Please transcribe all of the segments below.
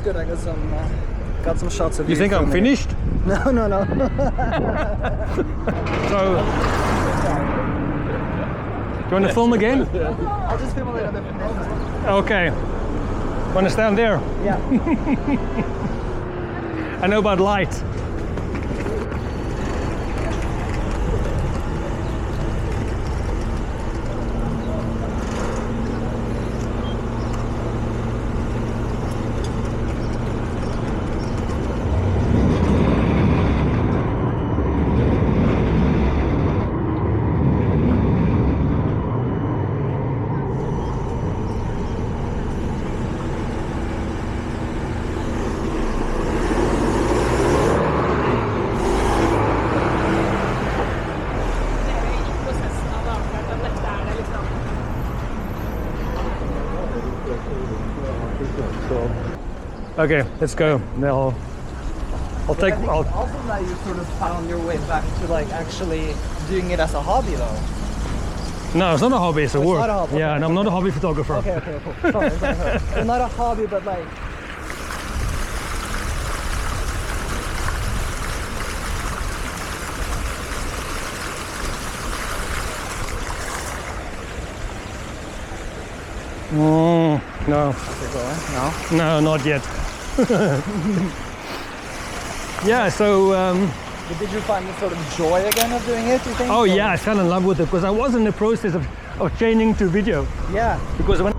good. I got some shots of you. You think I'm finished? No. So, do you want to film again? I'll just film a little bit. Okay. Want to stand there? Yeah. I know about light. Okay, let's go. I'll take. Also, that you sort of found your way back to like actually doing it as a hobby, though. No, it's not a hobby. It's a work. Not a hobby. Yeah, and I'm not a hobby photographer. Okay, cool. Sorry. So not a hobby, but like. No. Okay, go on. No, not yet. Yeah, so. But did you find the sort of joy again of doing it, you think? Oh, yeah, I fell in love with it because I was in the process of changing to video. Yeah. Because when.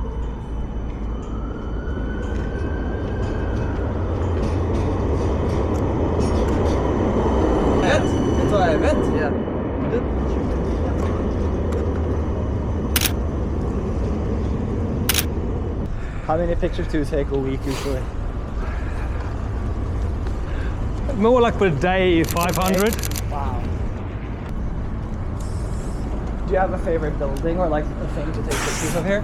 Vet tar jag vet. Ja. How many pictures do you take a week usually? More like per day, 500. Wow. Do you have a favorite building or like a thing to take pictures of here?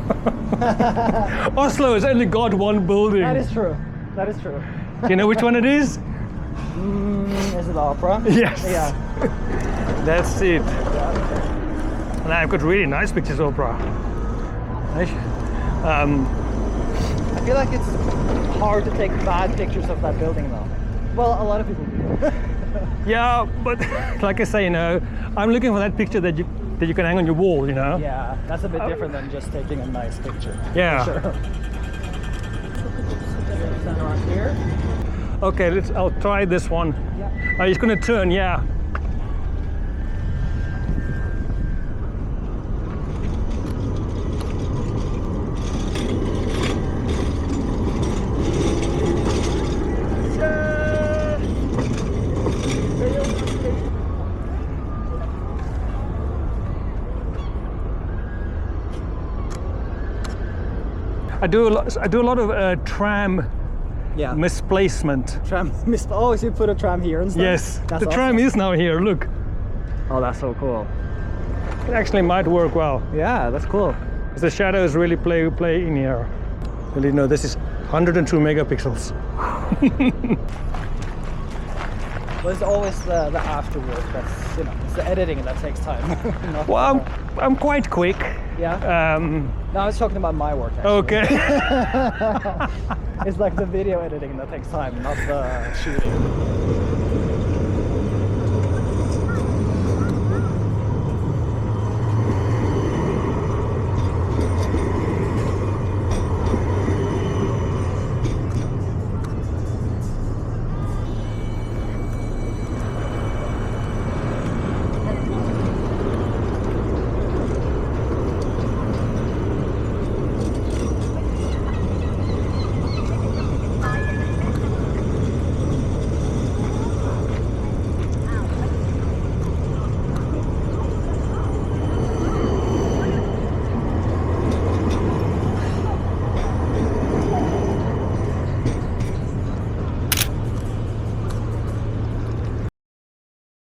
Oslo has only got one building. That is true. Do you know which one it is? Is it opera? Yes. Yeah. That's it. And I've got really nice pictures of opera. I feel like it's hard to take bad pictures of that building though. Well, a lot of people do. Yeah, but like I say, I'm looking for that picture that you can hang on your wall, Yeah, that's a bit different than just taking a nice picture. Yeah. For sure. Stand around here. Okay, I'll try this one. Yeah. It's gonna turn, yeah. I do a lot of tram misplacement. Oh, so you put a tram here and stuff? Yes, That's the tram is now here, look. Oh, that's so cool. It actually might work well. Yeah, that's cool. Because the shadows really play in here. Really, this is 102 megapixels. Well, it's always the afterwork that's, it's the editing that takes time. Well, I'm quite quick. Yeah? No, I was talking about my work, actually. Okay. It's like the video editing that takes time, not the shooting.